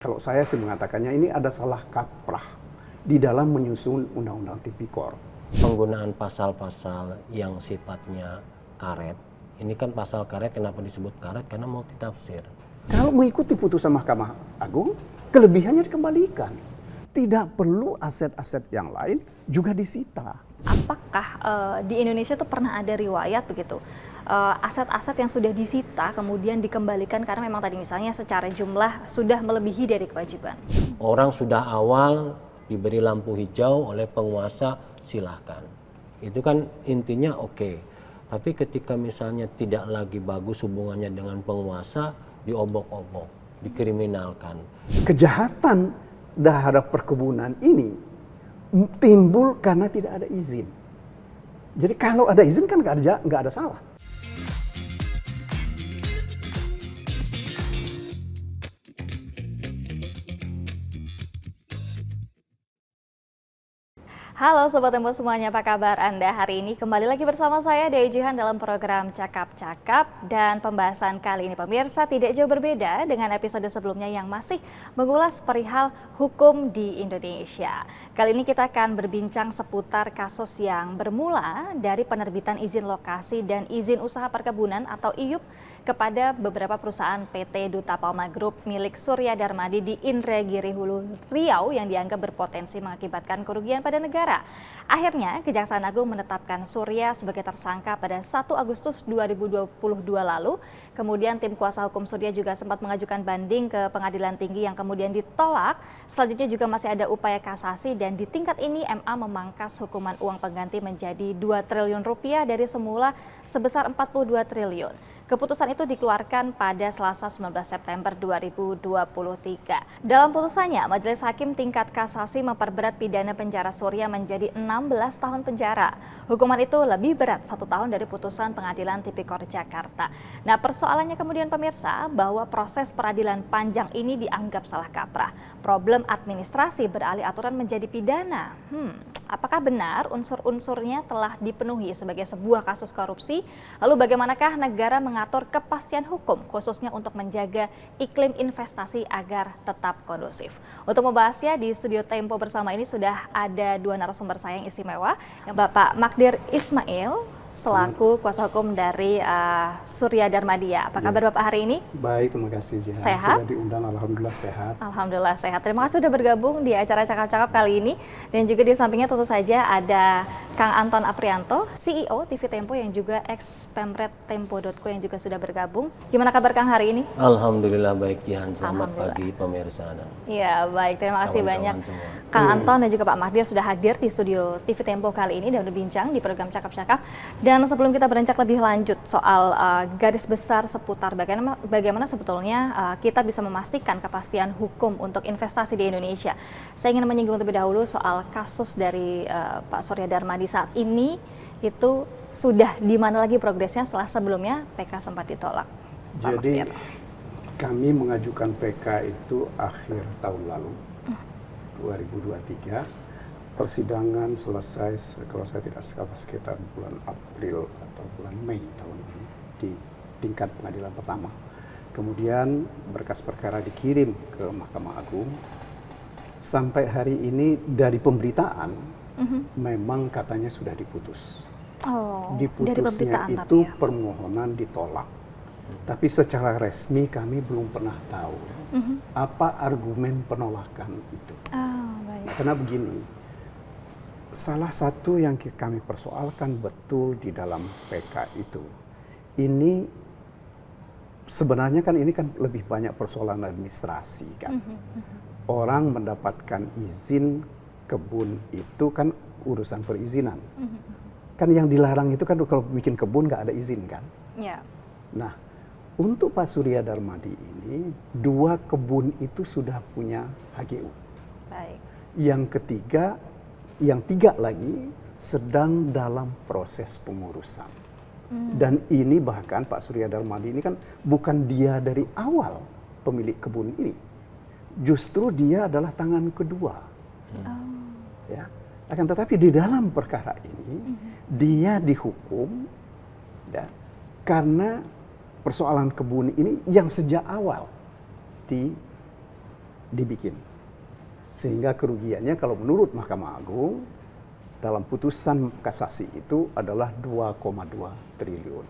Kalau saya sih mengatakannya ini ada salah kaprah di dalam menyusun Undang-Undang Tipikor. Penggunaan pasal-pasal yang sifatnya karet, ini kan pasal karet, kenapa disebut karet? Karena multitafsir. Kalau mengikuti putusan Mahkamah Agung, kelebihannya dikembalikan. Tidak perlu aset-aset yang lain juga disita. Apakah di Indonesia itu pernah ada riwayat begitu, aset-aset yang sudah disita kemudian dikembalikan karena memang tadi misalnya secara jumlah sudah melebihi dari kewajiban? Orang sudah awal diberi lampu hijau oleh penguasa, silahkan. Itu kan intinya oke. Tapi ketika misalnya tidak lagi bagus hubungannya dengan penguasa, diobok-obok, dikriminalkan. Kejahatan terhadap perkebunan ini timbul karena tidak ada izin. Jadi kalau ada izin kan nggak ada salah. Halo Sobat Tempo semuanya, apa kabar Anda hari ini? Kembali lagi bersama saya Dea Jihan dalam program Cakap-Cakap. Dan pembahasan kali ini pemirsa tidak jauh berbeda dengan episode sebelumnya yang masih mengulas perihal hukum di Indonesia. Kali ini kita akan berbincang seputar kasus yang bermula dari penerbitan izin lokasi dan izin usaha perkebunan atau IUP kepada beberapa perusahaan PT Duta Palma Group milik Surya Darmadi di Indragiri Hulu, Riau yang dianggap berpotensi mengakibatkan kerugian pada negara. Akhirnya, Kejaksaan Agung menetapkan Surya sebagai tersangka pada 1 Agustus 2022 lalu. Kemudian tim kuasa hukum Surya juga sempat mengajukan banding ke Pengadilan Tinggi yang kemudian ditolak. Selanjutnya juga masih ada upaya kasasi dan di tingkat ini MA memangkas hukuman uang pengganti menjadi 2 triliun rupiah dari semula sebesar 42 triliun. Keputusan itu dikeluarkan pada Selasa 19 September 2023. Dalam putusannya, Majelis Hakim Tingkat Kasasi memperberat pidana penjara Surya menjadi 16 tahun penjara. Hukuman itu lebih berat 1 tahun dari putusan Pengadilan Tipikor Jakarta. Nah, persoalannya kemudian pemirsa bahwa proses peradilan panjang ini dianggap salah kaprah. Problem administrasi beralih aturan menjadi pidana. Apakah benar unsur-unsurnya telah dipenuhi sebagai sebuah kasus korupsi? Lalu bagaimanakah negara mengatur kepastian hukum khususnya untuk menjaga iklim investasi agar tetap kondusif? Untuk membahasnya di studio Tempo bersama ini sudah ada 2 narasumber saya yang istimewa, yang Bapak Magdir Ismail selaku kuasa hukum dari Surya Darmadi. Apa kabar Bapak hari ini? Baik, terima kasih Jihan. Sehat? Sudah diundang, alhamdulillah sehat. Alhamdulillah sehat. Terima kasih sudah bergabung di acara Cakap-Cakap kali ini. Dan juga di sampingnya tentu saja ada Kang Anton Aprianto, CEO TV Tempo yang juga ex-Pemret Tempo.co yang juga sudah bergabung. Gimana kabar Kang hari ini? Alhamdulillah baik Jihan, selamat pagi pemirsa. Iya baik, terima kasih banyak semua. Kang Anton dan juga Pak Magdir sudah hadir di studio TV Tempo kali ini dan berbincang di program Cakap-Cakap. Dan sebelum kita beranjak lebih lanjut soal garis besar seputar bagaimana sebetulnya kita bisa memastikan kepastian hukum untuk investasi di Indonesia, saya ingin menyinggung terlebih dahulu soal kasus dari Pak Surya Darmadi saat ini itu sudah di mana lagi progresnya setelah sebelumnya PK sempat ditolak. Jadi kami mengajukan PK itu akhir tahun lalu, 2023. Persidangan selesai, kalau saya tidak salah, sekitar bulan April atau bulan Mei tahun ini di tingkat pengadilan pertama. Kemudian berkas perkara dikirim ke Mahkamah Agung. Sampai hari ini dari pemberitaan memang katanya sudah diputus. Diputusnya itu permohonan ditolak. Tapi secara resmi kami belum pernah tahu apa argumen penolakan itu. Karena begini, salah satu yang kami persoalkan betul di dalam PK itu, ini sebenarnya kan ini kan lebih banyak persoalan administrasi kan. Orang mendapatkan izin kebun itu kan urusan perizinan. Kan yang dilarang itu kan kalau bikin kebun nggak ada izin kan. Nah, untuk Pak Surya Darmadi ini 2 kebun itu sudah punya HGU. Yang 3 lagi sedang dalam proses pengurusan. Dan ini bahkan Pak Surya Darmadi ini kan bukan dia dari awal pemilik kebun ini. Justru dia adalah tangan kedua. Ya. Akan tetapi di dalam perkara ini dia dihukum ya, karena persoalan kebun ini yang sejak awal dibikin. Sehingga kerugiannya kalau menurut Mahkamah Agung dalam putusan kasasi itu adalah 2,2 triliun.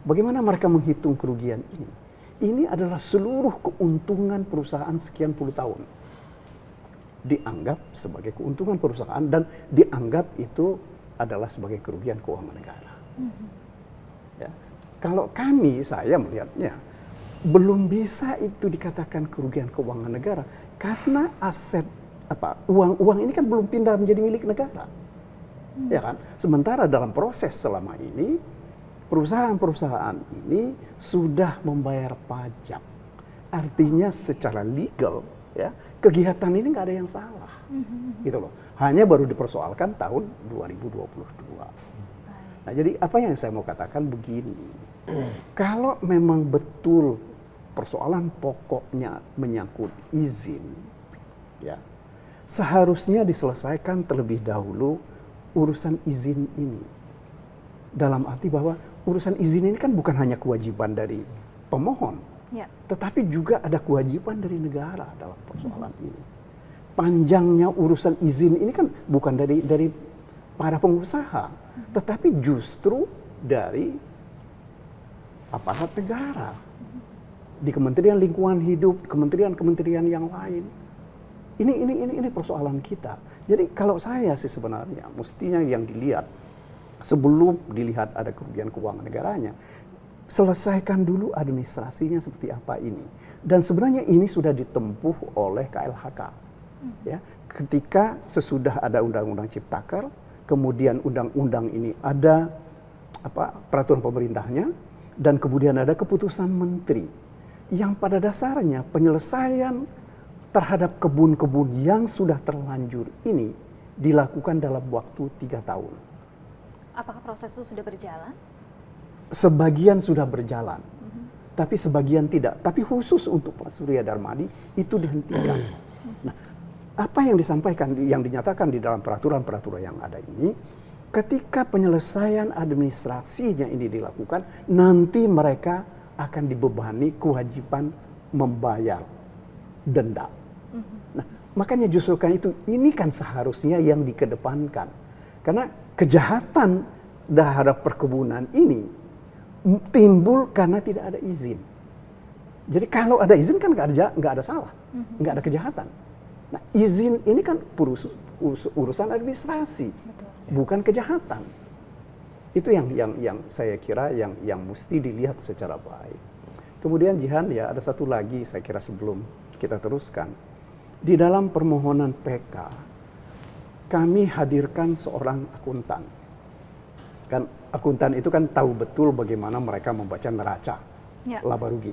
Bagaimana mereka menghitung kerugian ini? Ini adalah seluruh keuntungan perusahaan sekian puluh tahun. Dianggap sebagai keuntungan perusahaan dan dianggap itu adalah sebagai kerugian keuangan negara. Ya. Kalau saya melihatnya belum bisa itu dikatakan kerugian keuangan negara karena aset uang ini kan belum pindah menjadi milik negara. Ya kan? Sementara dalam proses selama ini perusahaan-perusahaan ini sudah membayar pajak. Artinya secara legal ya, kegiatan ini nggak ada yang salah. Gitu loh. Hanya baru dipersoalkan tahun 2022. Nah, jadi apa yang saya mau katakan begini. Kalau memang betul persoalan pokoknya menyangkut izin, ya, seharusnya diselesaikan terlebih dahulu urusan izin ini. Dalam arti bahwa urusan izin ini kan bukan hanya kewajiban dari pemohon, tetapi juga ada kewajiban dari negara dalam persoalan ini. Panjangnya urusan izin ini kan bukan dari para pengusaha, tetapi justru dari aparat negara. Di Kementerian Lingkungan Hidup, kementerian-kementerian yang lain. Ini persoalan kita. Jadi kalau saya sih sebenarnya mestinya yang dilihat sebelum dilihat ada kerugian keuangan negaranya, selesaikan dulu administrasinya seperti apa ini. Dan sebenarnya ini sudah ditempuh oleh KLHK. Ya, ketika sesudah ada Undang-Undang Ciptaker, kemudian undang-undang ini ada peraturan pemerintahnya, dan kemudian ada keputusan menteri yang pada dasarnya penyelesaian terhadap kebun-kebun yang sudah terlanjur ini dilakukan dalam waktu 3 tahun. Apakah proses itu sudah berjalan? Sebagian sudah berjalan, tapi sebagian tidak. Tapi khusus untuk Pak Surya Darmadi itu dihentikan. Nah, apa yang disampaikan, yang dinyatakan di dalam peraturan-peraturan yang ada ini, ketika penyelesaian administrasinya ini dilakukan, nanti mereka akan dibebani kewajiban membayar denda. Nah, makanya justru kan itu, ini kan seharusnya yang dikedepankan. Karena kejahatan terhadap perkebunan ini timbul karena tidak ada izin. Jadi kalau ada izin kan nggak ada salah, nggak ada kejahatan. Nah, izin ini kan urusan administrasi, bukan kejahatan. Itu yang saya kira yang mesti dilihat secara baik. Kemudian Jihan, ya ada satu lagi saya kira sebelum kita teruskan. Di dalam permohonan PK, kami hadirkan seorang akuntan. Kan akuntan itu kan tahu betul bagaimana mereka membaca neraca laba rugi.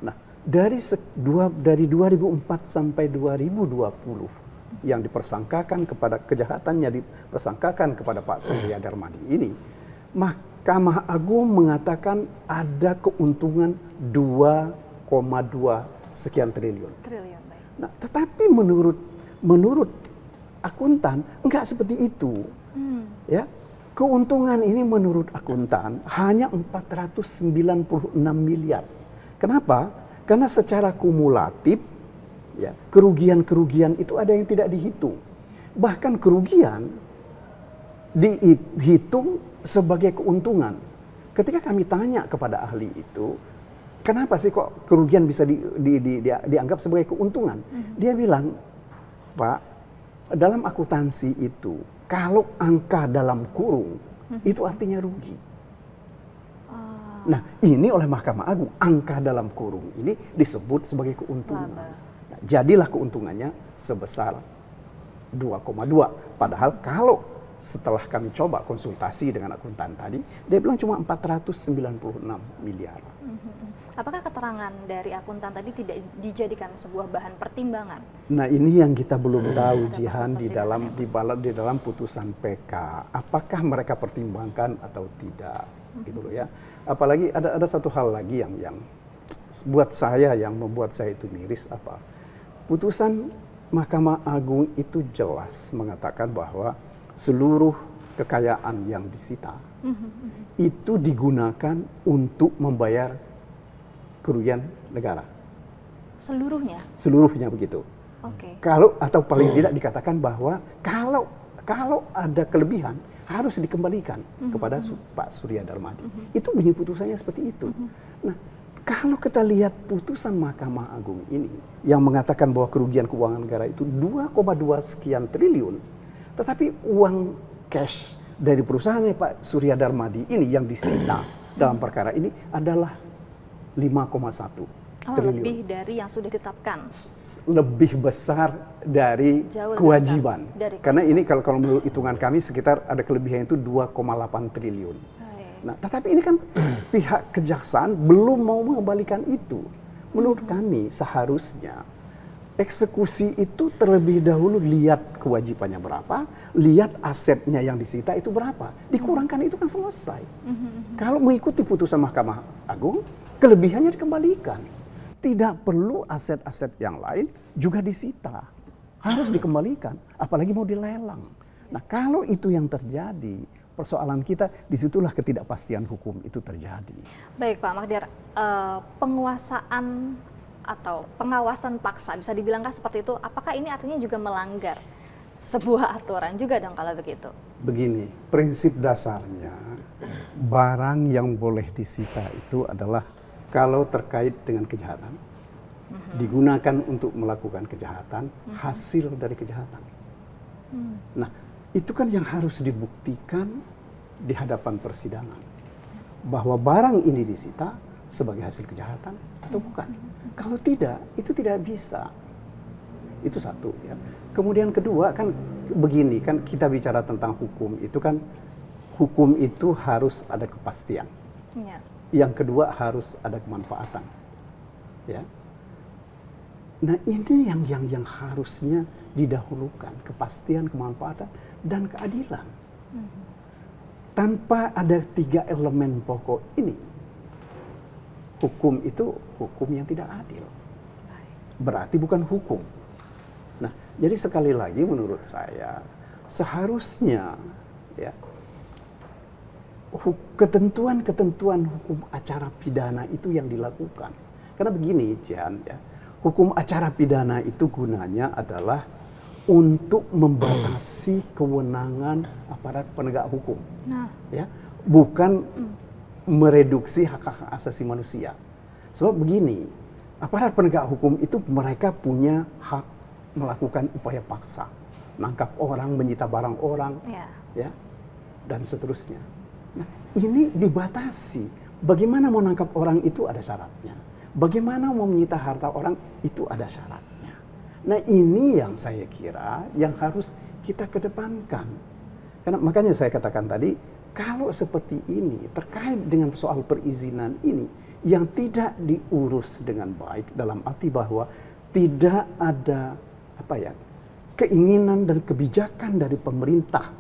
Nah, dari 2004 sampai 2020 yang dipersangkakan kepada kejahatannya dipersangkakan kepada Pak Surya Darmadi ini, Mahkamah Agung mengatakan ada keuntungan 2,2 sekian triliun. Baik. Nah, tetapi menurut akuntan enggak seperti itu. Ya. Keuntungan ini menurut akuntan hanya 496 miliar. Kenapa? Karena secara kumulatif ya, kerugian-kerugian itu ada yang tidak dihitung. Bahkan kerugian dihitung sebagai keuntungan. Ketika kami tanya kepada ahli itu, kenapa sih kok kerugian bisa dianggap sebagai keuntungan? Dia bilang, Pak, dalam akuntansi itu, kalau angka dalam kurung, itu artinya rugi. Nah, ini oleh Mahkamah Agung, angka dalam kurung ini disebut sebagai keuntungan. Nah, jadilah keuntungannya sebesar 2,2. Padahal kalau setelah kami coba konsultasi dengan akuntan tadi, dia bilang cuma 496 miliar. Apakah keterangan dari akuntan tadi tidak dijadikan sebuah bahan pertimbangan? Nah, ini yang kita belum tahu, Jihan, di dalam putusan PK. Apakah mereka pertimbangkan atau tidak, gitu loh ya. Apalagi ada satu hal lagi yang buat saya, yang membuat saya itu miris apa. Putusan Mahkamah Agung itu jelas mengatakan bahwa seluruh kekayaan yang disita itu digunakan untuk membayar kerugian negara. Seluruhnya? Seluruhnya begitu. Oke. Kalau atau paling tidak dikatakan bahwa kalau ada kelebihan harus dikembalikan kepada Pak Surya Darmadi. Itu bunyi putusannya seperti itu. Nah, kalau kita lihat putusan Mahkamah Agung ini yang mengatakan bahwa kerugian keuangan negara itu 2,2 sekian triliun, tetapi uang cash dari perusahaannya Pak Surya Darmadi ini yang disita dalam perkara ini adalah 5,1 triliun. Lebih dari yang sudah ditetapkan. Lebih besar dari Jauh lebih kewajiban. besar dari Karena ini kalau menurut hitungan kami sekitar ada kelebihan itu 2,8 triliun. Nah, tetapi ini kan pihak kejaksaan belum mau mengembalikan itu. Menurut kami seharusnya eksekusi itu terlebih dahulu lihat kewajibannya berapa, lihat asetnya yang disita itu berapa, dikurangkan itu kan selesai. Kalau mengikuti putusan Mahkamah Agung, kelebihannya dikembalikan. Tidak perlu aset-aset yang lain juga disita, harus dikembalikan, apalagi mau dilelang. Nah, kalau itu yang terjadi, persoalan kita disitulah ketidakpastian hukum itu terjadi. Baik Pak Magdir, penguasaan atau pengawasan paksa bisa dibilangkan seperti itu, apakah ini artinya juga melanggar sebuah aturan juga dong kalau begitu? Begini, prinsip dasarnya barang yang boleh disita itu adalah kalau terkait dengan kejahatan, digunakan untuk melakukan kejahatan, hasil dari kejahatan. Nah, itu kan yang harus dibuktikan di hadapan persidangan. Bahwa barang ini disita sebagai hasil kejahatan atau bukan. Kalau tidak, itu tidak bisa. Itu satu ya. Kemudian kedua kan begini, kan kita bicara tentang hukum itu kan, hukum itu harus ada kepastian. Ya. Yang kedua harus ada kemanfaatan. Ya. Nah, ini yang harusnya didahulukan, kepastian, kemanfaatan dan keadilan. Tanpa ada 3 elemen pokok ini, hukum itu hukum yang tidak adil. Berarti bukan hukum. Nah, jadi sekali lagi menurut saya seharusnya ya ketentuan-ketentuan hukum acara pidana itu yang dilakukan. Karena begini, Jihan, ya, hukum acara pidana itu gunanya adalah untuk membatasi kewenangan aparat penegak hukum, ya, bukan mereduksi hak-hak asasi manusia. Sebab begini, aparat penegak hukum itu mereka punya hak melakukan upaya paksa, nangkap orang, menyita barang orang, ya, dan seterusnya. Nah, ini dibatasi. Bagaimana mau nangkap orang itu ada syaratnya. Bagaimana mau menyita harta orang itu ada syaratnya. Nah, ini yang saya kira yang harus kita kedepankan. Karena makanya saya katakan tadi, kalau seperti ini terkait dengan soal perizinan ini yang tidak diurus dengan baik dalam arti bahwa tidak ada keinginan dan kebijakan dari pemerintah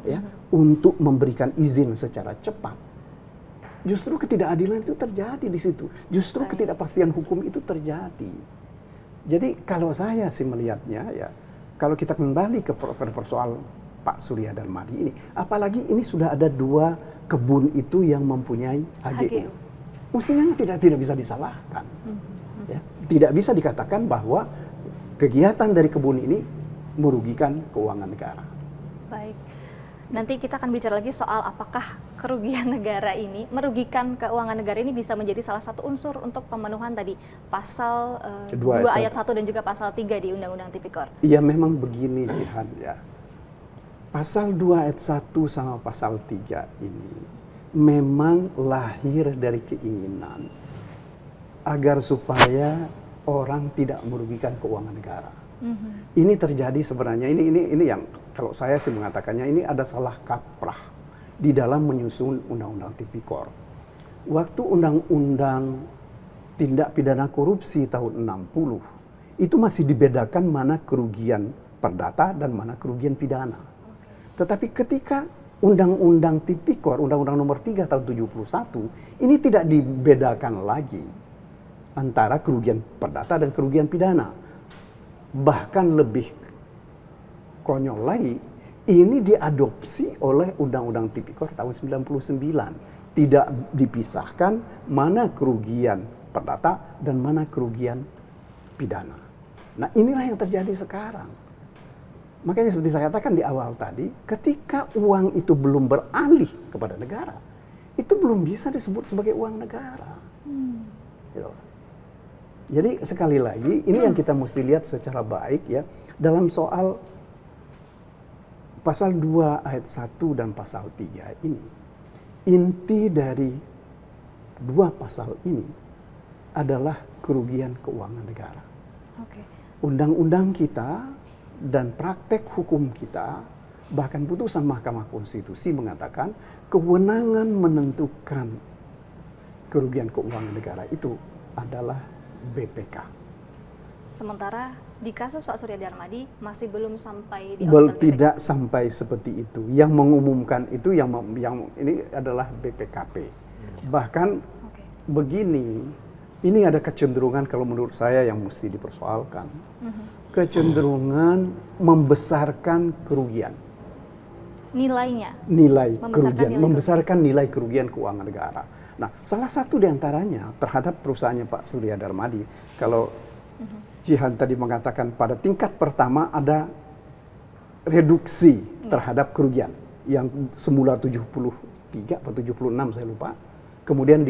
ya untuk memberikan izin secara cepat, justru ketidakadilan itu terjadi di situ, justru ketidakpastian hukum itu terjadi. Jadi kalau saya sih melihatnya ya, kalau kita kembali ke persoalan Pak Surya Darmadi ini, apalagi ini sudah ada 2 kebun itu yang mempunyai HGU, mestinya tidak bisa disalahkan, ya, tidak bisa dikatakan bahwa kegiatan dari kebun ini merugikan keuangan negara. Baik. Nanti kita akan bicara lagi soal apakah kerugian negara ini, merugikan keuangan negara ini bisa menjadi salah satu unsur untuk pemenuhan tadi pasal 2 ayat 1 dan juga pasal 3 di Undang-Undang Tipikor. Iya, memang begini, Jihan, ya. Pasal 2 ayat 1 sama pasal 3 ini memang lahir dari keinginan agar supaya orang tidak merugikan keuangan negara. Ini terjadi sebenarnya, ini yang kalau saya sih mengatakannya ini ada salah kaprah di dalam menyusun Undang-Undang Tipikor. Waktu Undang-Undang Tindak Pidana Korupsi tahun 60, itu masih dibedakan mana kerugian perdata dan mana kerugian pidana. Tetapi ketika Undang-Undang Tipikor, Undang-Undang Nomor 3 tahun 71, ini tidak dibedakan lagi antara kerugian perdata dan kerugian pidana. Bahkan lebih konyol lagi, ini diadopsi oleh Undang-Undang Tipikor tahun 99. Tidak dipisahkan mana kerugian perdata dan mana kerugian pidana. Nah, inilah yang terjadi sekarang. Makanya seperti saya katakan di awal tadi, ketika uang itu belum beralih kepada negara, itu belum bisa disebut sebagai uang negara. Gitu. Jadi sekali lagi, ini yang kita mesti lihat secara baik ya, dalam soal pasal 2 ayat 1 dan pasal 3 ini. Inti dari dua pasal ini adalah kerugian keuangan negara. Undang-undang kita dan praktek hukum kita, bahkan putusan Mahkamah Konstitusi mengatakan kewenangan menentukan kerugian keuangan negara itu adalah BPK. Sementara di kasus Pak Surya Darmadi masih belum sampai di tidak sampai seperti itu. Yang mengumumkan itu yang ini adalah BPKP. Bahkan begini, ini ada kecenderungan kalau menurut saya yang mesti dipersoalkan. Kecenderungan membesarkan kerugian. Nilainya? Nilai kerugian, membesarkan nilai kerugian keuangan negara. Nah, salah satu diantaranya terhadap perusahaannya Pak Surya Darmadi, kalau Jihan tadi mengatakan pada tingkat pertama ada reduksi terhadap kerugian yang semula 73 atau 76 saya lupa. Kemudian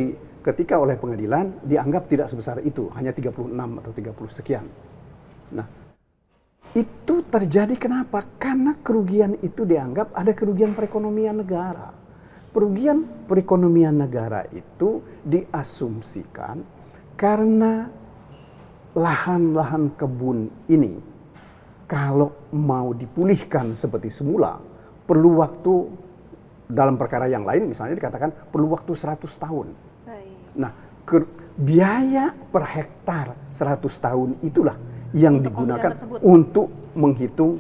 ketika oleh pengadilan dianggap tidak sebesar itu, hanya 36 atau 30 sekian. Nah, itu terjadi kenapa? Karena kerugian itu dianggap ada kerugian perekonomian negara. Kerugian perekonomian negara itu diasumsikan karena lahan-lahan kebun ini kalau mau dipulihkan seperti semula perlu waktu, dalam perkara yang lain misalnya dikatakan perlu waktu 100 tahun. Nah, biaya per hektar 100 tahun itulah yang digunakan untuk menghitung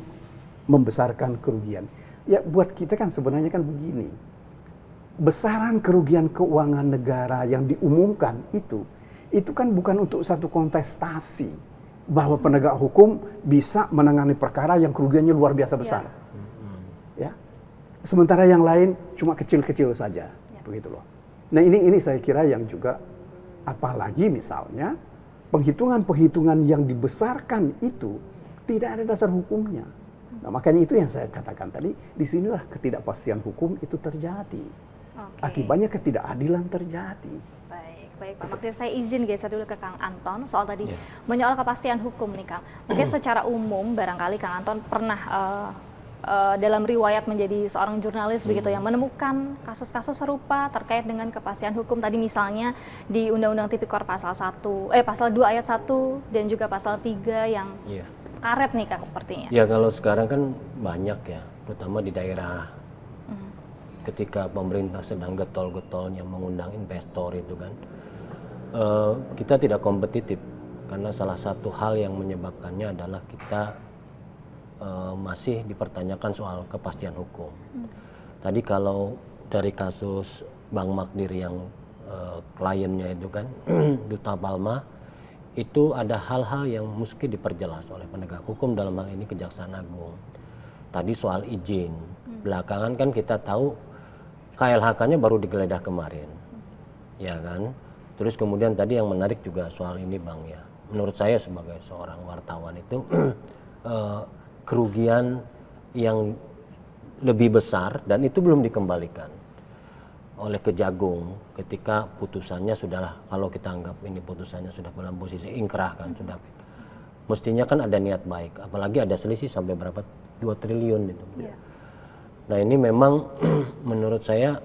membesarkan kerugian. Ya buat kita kan sebenarnya kan begini, besaran kerugian keuangan negara yang diumumkan itu kan bukan untuk satu kontestasi bahwa penegak hukum bisa menangani perkara yang kerugiannya luar biasa besar. Ya. Sementara yang lain cuma kecil-kecil saja, begitu loh. Nah, ini saya kira yang juga, apalagi misalnya penghitungan-penghitungan yang dibesarkan itu tidak ada dasar hukumnya. Nah, makanya itu yang saya katakan tadi, disinilah ketidakpastian hukum itu terjadi. Akibatnya ketidakadilan terjadi. Baik Pak Magdir, saya izin geser dulu ke Kang Anton soal tadi menyoal kepastian hukum nih Kang. Mungkin secara umum barangkali Kang Anton pernah dalam riwayat menjadi seorang jurnalis begitu yang menemukan kasus-kasus serupa terkait dengan kepastian hukum. Tadi misalnya di Undang-Undang Tipikor pasal 2 ayat 1 dan juga pasal 3 yang karet nih Kang sepertinya. Ya kalau sekarang kan banyak ya, terutama di daerah ketika pemerintah sedang getol-getolnya mengundang investor itu kan. Kita tidak kompetitif karena salah satu hal yang menyebabkannya adalah kita masih dipertanyakan soal kepastian hukum. Tadi kalau dari kasus Bang Magdir yang kliennya itu kan Duta Palma, itu ada hal-hal yang mesti diperjelas oleh penegak hukum, dalam hal ini Kejaksaan Agung. Tadi soal izin, belakangan kan kita tahu KLHK-nya baru digeledah kemarin, ya kan? Terus kemudian tadi yang menarik juga soal ini Bang ya, menurut saya sebagai seorang wartawan itu kerugian yang lebih besar dan itu belum dikembalikan oleh Kejagung ketika putusannya sudahlah, kalau kita anggap ini putusannya sudah dalam posisi ingkrah kan, sudah mestinya kan ada niat baik, apalagi ada selisih sampai berapa 2 triliun itu. Nah ini memang menurut saya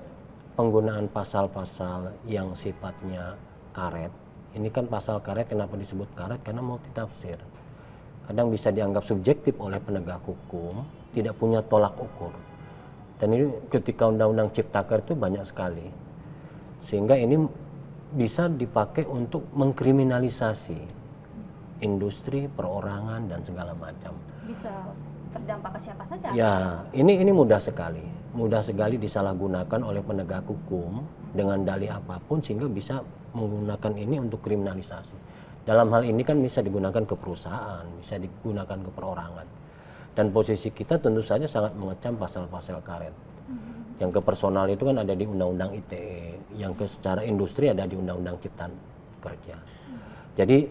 penggunaan pasal-pasal yang sifatnya karet, ini kan pasal karet, kenapa disebut karet? Karena multitafsir. Kadang bisa dianggap subjektif oleh penegak hukum, tidak punya tolak ukur. Dan ini ketika Undang-Undang Ciptaker itu banyak sekali. Sehingga ini bisa dipakai untuk mengkriminalisasi industri, perorangan, dan segala macam. Bisa terdampak ke siapa saja? Ya, ini mudah sekali disalahgunakan oleh penegak hukum dengan dalih apapun sehingga bisa menggunakan ini untuk kriminalisasi. Dalam hal ini kan bisa digunakan ke perusahaan, bisa digunakan ke perorangan. Dan posisi kita tentu saja sangat mengecam pasal-pasal karet. Yang ke personal itu kan ada di Undang-Undang ITE, yang ke secara industri ada di Undang-Undang Cipta Kerja. Jadi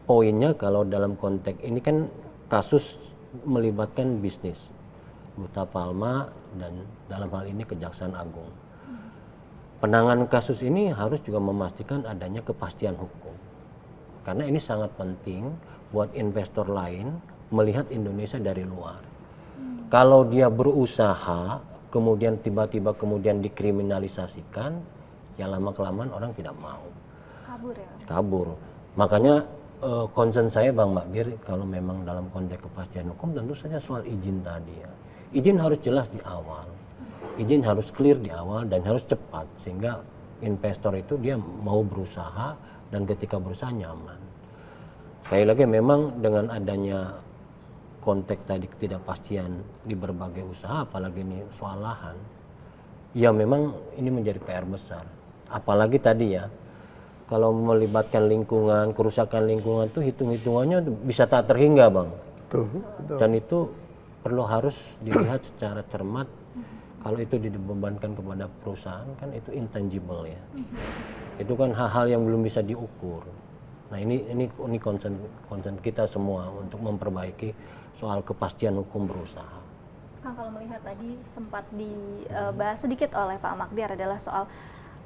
poinnya kalau dalam konteks ini kan kasus melibatkan bisnis, Buta Palma dan dalam hal ini Kejaksaan Agung. Penanganan kasus ini harus juga memastikan adanya kepastian hukum. Karena ini sangat penting buat investor lain melihat Indonesia dari luar. Kalau dia berusaha, kemudian tiba-tiba kemudian dikriminalisasikan, ya lama-kelamaan orang tidak mau. Kabur ya? Kabur. Makanya concern saya Bang Magdir, kalau memang dalam konteks kepastian hukum tentu saja soal izin tadi ya. Izin harus jelas di awal. Izin harus clear di awal dan harus cepat sehingga investor itu dia mau berusaha dan ketika berusaha nyaman. Sekali lagi memang dengan adanya konteks tadi ketidakpastian di berbagai usaha, apalagi ini soal lahan, ya memang ini menjadi PR besar. Apalagi tadi ya, kalau melibatkan lingkungan, kerusakan lingkungan tuh hitung-hitungannya bisa tak terhingga Bang. Betul. Dan itu perlu harus dilihat secara cermat. Kalau itu dibebankan kepada perusahaan kan itu intangible ya. Itu kan hal-hal yang belum bisa diukur. Nah ini concern kita semua untuk memperbaiki soal kepastian hukum berusaha. Kang, kalau melihat tadi sempat dibahas sedikit oleh Pak Magdir adalah soal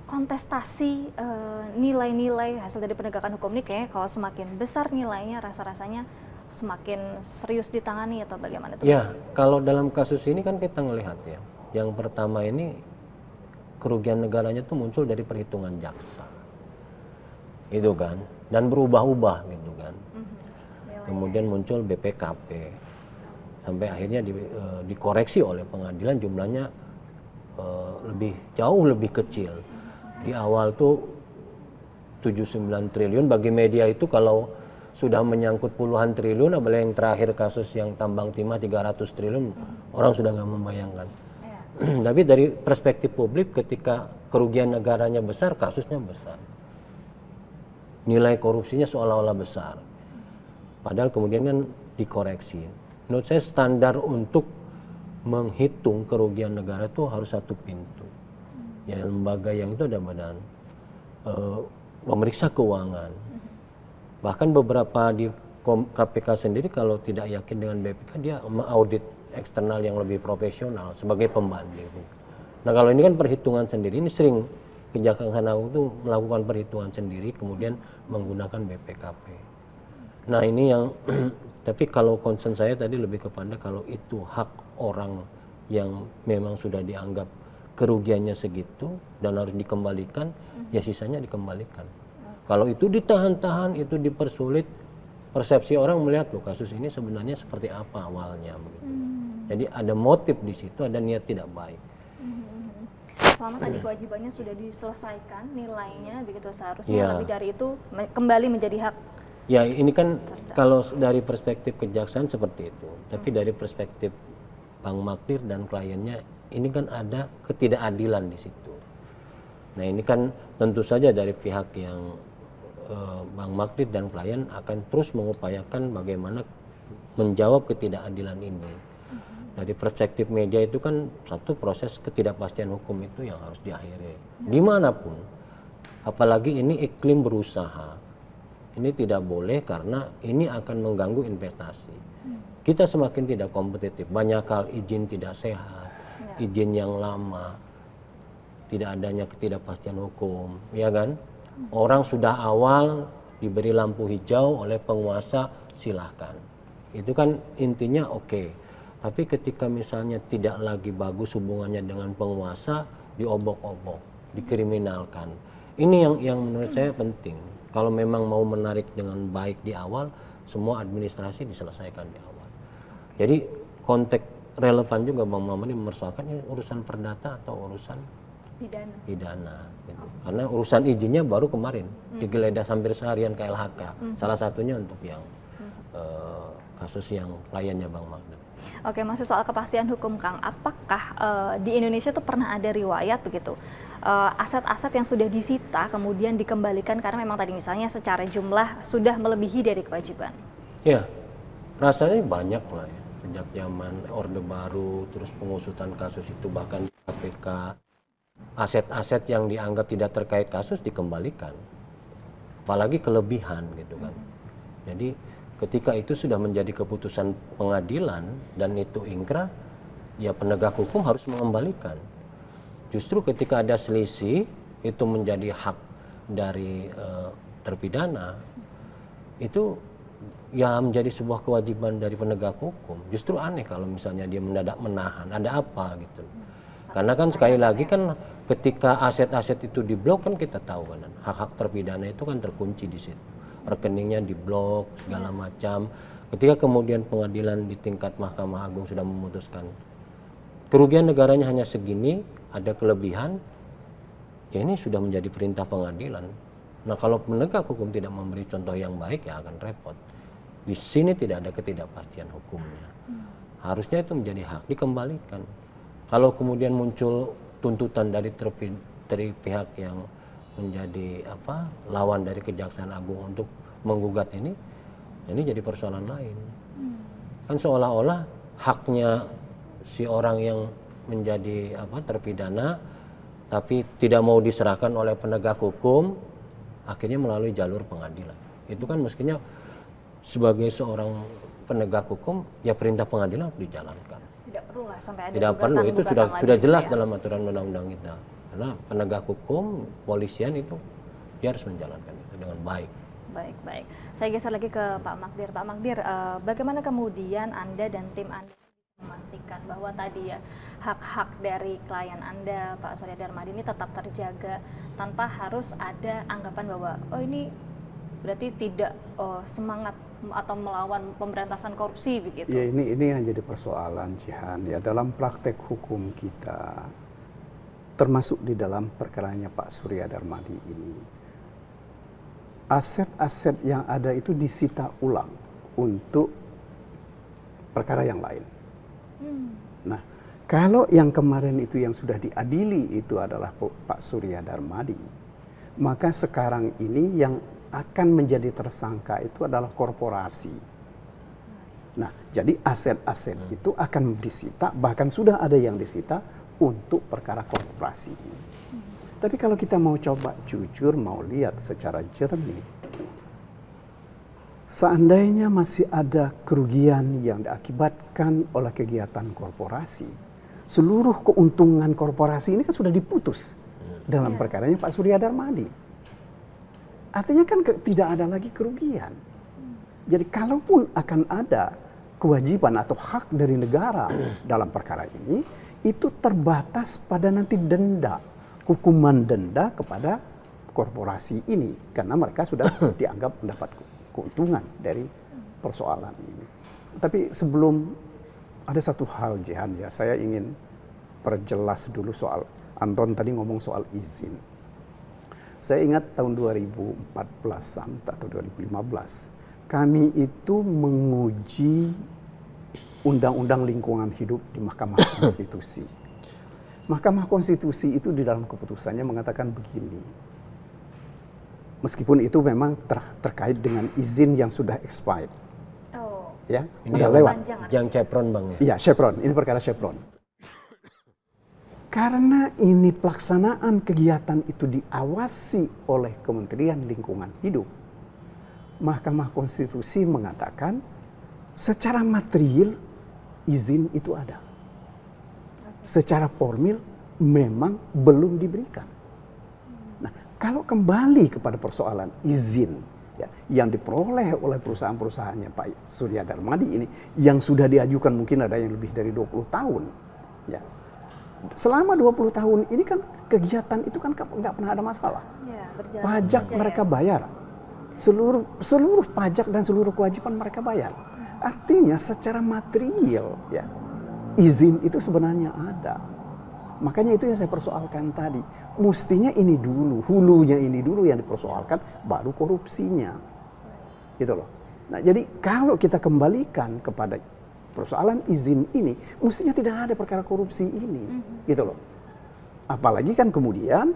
kontestasi nilai-nilai hasil dari penegakan hukum ini, kayaknya kalau semakin besar nilainya rasa-rasanya semakin serius ditangani atau bagaimana? Ya, kalau dalam kasus ini kan kita ngelihat ya, yang pertama ini kerugian negaranya tuh muncul dari perhitungan jaksa, itu kan, dan berubah-ubah gitu kan. Kemudian muncul BPKP, sampai akhirnya dikoreksi oleh pengadilan jumlahnya jauh lebih kecil. Di awal tuh 79 triliun, bagi media itu kalau sudah menyangkut puluhan triliun, apalagi yang terakhir kasus yang tambang timah 300 triliun, orang sudah nggak membayangkan. Tapi dari perspektif publik ketika kerugian negaranya besar, kasusnya besar. Nilai korupsinya seolah-olah besar. Padahal kemudian kan dikoreksi. Menurut saya standar untuk menghitung kerugian negara itu harus satu pintu. Ya, lembaga yang itu ada badan pemeriksa keuangan. Bahkan beberapa di KPK sendiri kalau tidak yakin dengan BPK dia mengaudit eksternal yang lebih profesional sebagai pembanding. Nah kalau ini kan perhitungan sendiri, ini sering Kejaksaan Agung itu melakukan perhitungan sendiri kemudian menggunakan BPKP. Nah ini yang tapi kalau concern saya tadi lebih kepada kalau itu hak orang yang memang sudah dianggap kerugiannya segitu dan harus dikembalikan, ya sisanya dikembalikan. Kalau itu ditahan-tahan, itu dipersulit, persepsi orang melihat loh kasus ini sebenarnya seperti apa awalnya begitu. Jadi ada motif di situ, ada niat tidak baik. Selama tadi kewajibannya sudah diselesaikan, nilainya begitu seharusnya lebih dari itu kembali menjadi hak. Ya ini kan kalau dari perspektif kejaksaan seperti itu, tapi dari perspektif Bang Magdir dan kliennya ini kan ada ketidakadilan di situ. Nah ini kan tentu saja dari pihak yang Bang Magdir dan klien akan terus mengupayakan bagaimana menjawab ketidakadilan ini. Dari perspektif media itu kan satu proses ketidakpastian hukum itu yang harus diakhiri. Dimanapun, apalagi ini iklim berusaha. Ini tidak boleh karena ini akan mengganggu investasi. Kita semakin tidak kompetitif, banyak hal izin tidak sehat, izin yang lama, tidak adanya ketidakpastian hukum, ya kan? Orang sudah awal diberi lampu hijau oleh penguasa, silahkan. Itu kan intinya oke. Tapi ketika misalnya tidak lagi bagus hubungannya dengan penguasa, diobok-obok, dikriminalkan. Ini yang menurut saya penting. Kalau memang mau menarik dengan baik di awal, semua administrasi diselesaikan di awal. Jadi konteks relevan juga Bang Maman ini memersoalkan ini urusan perdata atau urusan pidana gitu. Karena urusan izinnya baru kemarin digeledah hampir seharian ke LHK. Salah satunya untuk yang kasus yang kliennya Bang Magdir. Oke, masih soal kepastian hukum Kang, apakah di Indonesia tuh pernah ada riwayat begitu aset-aset yang sudah disita kemudian dikembalikan karena memang tadi misalnya secara jumlah sudah melebihi dari kewajiban? Ya, rasanya banyak lah ya. Sejak zaman Orde Baru, terus pengusutan kasus itu bahkan di KPK, aset-aset yang dianggap tidak terkait kasus dikembalikan. Apalagi kelebihan gitu kan. Jadi ketika itu sudah menjadi keputusan pengadilan dan itu ingkrah, ya penegak hukum harus mengembalikan. Justru ketika ada selisih itu menjadi hak dari terpidana, itu ya menjadi sebuah kewajiban dari penegak hukum. Justru aneh kalau misalnya dia mendadak menahan, ada apa gitu. Karena kan sekali lagi kan ketika aset-aset itu diblok kan kita tahu kan hak-hak terpidana itu kan terkunci di situ. Rekeningnya diblok segala macam. Ketika kemudian pengadilan di tingkat Mahkamah Agung sudah memutuskan kerugian negaranya hanya segini, ada kelebihan, ya ini sudah menjadi perintah pengadilan. Nah kalau penegak hukum tidak memberi contoh yang baik ya akan repot. Di sini tidak ada ketidakpastian hukumnya. Harusnya itu menjadi hak dikembalikan. Kalau kemudian muncul tuntutan dari pihak yang menjadi lawan dari Kejaksaan Agung untuk menggugat ini jadi persoalan lain. Kan seolah-olah haknya si orang yang menjadi terpidana tapi tidak mau diserahkan oleh penegak hukum, akhirnya melalui jalur pengadilan. Itu kan mestinya sebagai seorang penegak hukum ya perintah pengadilan harus dijalankan. Tidak perlu lah sampai ada Tidak perlu, itu sudah jelas ya? dalam aturan undang-undang kita. Karena penegak hukum, polisian itu dia harus menjalankan itu dengan baik. Baik. Saya geser lagi ke Pak Magdir. Pak Magdir, bagaimana kemudian Anda dan tim Anda memastikan bahwa tadi ya hak-hak dari klien Anda, Pak Surya Darmadi ini tetap terjaga tanpa harus ada anggapan bahwa ini berarti tidak semangat atau melawan pemberantasan korupsi begitu. Ya ini yang jadi persoalan, Jihan, ya dalam praktek hukum kita, termasuk di dalam perkaranya Pak Surya Darmadi ini, aset-aset yang ada itu disita ulang untuk perkara yang lain. Nah, kalau yang kemarin itu yang sudah diadili itu adalah Pak Surya Darmadi, maka sekarang ini yang akan menjadi tersangka itu adalah korporasi. Nah, jadi aset-aset itu akan disita, bahkan sudah ada yang disita untuk perkara korporasi ini. Tapi kalau kita mau coba jujur, mau lihat secara jernih, seandainya masih ada kerugian yang diakibatkan oleh kegiatan korporasi, seluruh keuntungan korporasi ini kan sudah diputus dalam perkaranya Pak Surya Darmadi. Artinya kan tidak ada lagi kerugian. Jadi kalaupun akan ada kewajiban atau hak dari negara dalam perkara ini, itu terbatas pada nanti denda, hukuman denda kepada korporasi ini. Karena mereka sudah dianggap mendapat keuntungan dari persoalan ini. Tapi sebelum ada satu hal, Jihan, ya, saya ingin perjelas dulu soal, Anton tadi ngomong soal izin. Saya ingat tahun 2014 atau 2015, kami itu menguji Undang-Undang Lingkungan Hidup di Mahkamah Konstitusi. Mahkamah Konstitusi itu di dalam keputusannya mengatakan begini, meskipun itu memang terkait dengan izin yang sudah expired. Ya, ini udah lewat. Yang Chevron, Bang, ya? Iya, Chevron. Ini perkara Chevron. Karena ini pelaksanaan kegiatan itu diawasi oleh Kementerian Lingkungan Hidup, Mahkamah Konstitusi mengatakan secara material izin itu ada. Secara formil memang belum diberikan. Nah, kalau kembali kepada persoalan izin ya, yang diperoleh oleh perusahaan-perusahaannya Pak Surya Darmadi ini, yang sudah diajukan mungkin ada yang lebih dari 20 tahun. Ya. Selama 20 tahun ini kan kegiatan itu kan nggak pernah ada masalah. Ya, pajak mereka bayar. Seluruh pajak dan seluruh kewajiban mereka bayar. Artinya secara material ya, izin itu sebenarnya ada. Makanya itu yang saya persoalkan tadi. Mestinya ini dulu, hulunya ini dulu yang dipersoalkan, baru korupsinya. Gitu loh. Nah, jadi kalau kita kembalikan kepada persoalan izin ini, mestinya tidak ada perkara korupsi ini, gitu loh. Apalagi kan kemudian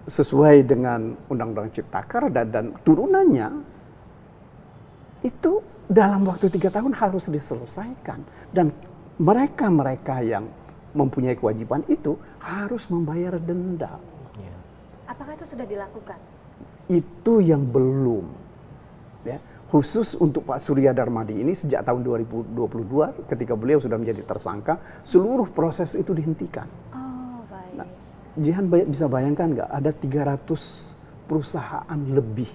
sesuai dengan Undang-Undang Ciptaker dan turunannya itu dalam waktu 3 tahun harus diselesaikan, dan mereka yang mempunyai kewajiban itu harus membayar denda. Apakah itu sudah dilakukan? Itu yang belum. ya, khusus untuk Pak Surya Darmadi ini sejak tahun 2022 ketika beliau sudah menjadi tersangka, seluruh proses itu dihentikan. Oh, baik. Nah, Jihan bisa bayangkan nggak ada 300 perusahaan lebih,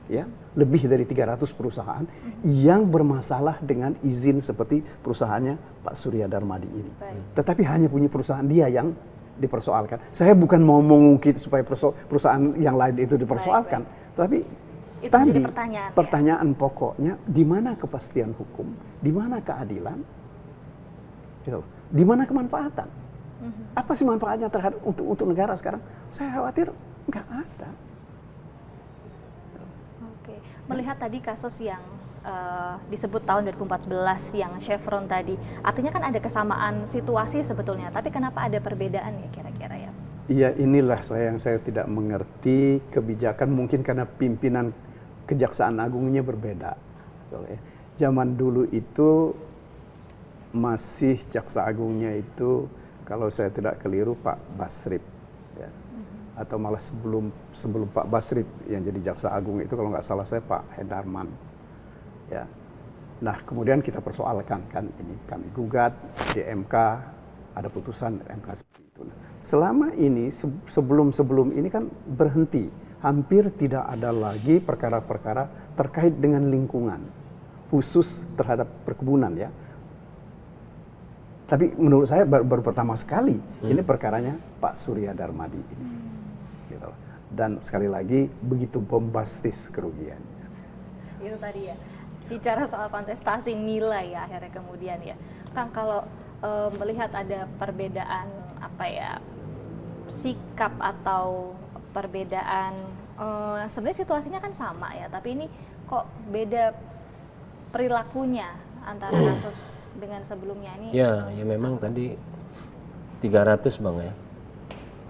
ya, lebih dari 300 perusahaan yang bermasalah dengan izin seperti perusahaannya Pak Surya Darmadi ini. Baik. Tetapi hanya punya perusahaan dia yang dipersoalkan. Saya bukan mau mengungkit supaya perusahaan yang lain itu dipersoalkan, tapi Itu tadi jadi pertanyaan, pertanyaan pokoknya, di mana kepastian hukum, di mana keadilan, gitu. Di mana kemanfaatan? Apa sih manfaatnya terhadap untuk negara sekarang? Saya khawatir nggak ada. Oke, melihat tadi kasus yang disebut tahun 2014 yang Chevron tadi, artinya kan ada kesamaan situasi sebetulnya, tapi kenapa ada perbedaan ya kira-kira ya? Iya, inilah yang saya tidak mengerti kebijakan, mungkin karena pimpinan Kejaksaan Agungnya berbeda. Zaman dulu itu masih Jaksa Agungnya itu, kalau saya tidak keliru, Pak Basrip, ya. Atau malah sebelum Pak Basrip yang jadi Jaksa Agung itu, kalau nggak salah saya Pak Hendarman. Ya. Nah, kemudian kita persoalkan kan ini, kami gugat di MK, ada putusan MK seperti itu. Nah, selama ini sebelum ini kan berhenti, hampir tidak ada lagi perkara-perkara terkait dengan lingkungan, khusus terhadap perkebunan ya. Tapi menurut saya baru pertama sekali ini perkaranya Pak Surya Darmadi ini. Gitu. Dan sekali lagi begitu bombastis kerugiannya. Itu tadi ya, bicara soal kontestasi nilai ya akhirnya kemudian ya. Kang, kalau melihat ada perbedaan apa ya, sikap atau perbedaan, sebenarnya situasinya kan sama ya, tapi ini kok beda perilakunya antara kasus dengan sebelumnya ini? Ya memang tadi 300 Bang ya,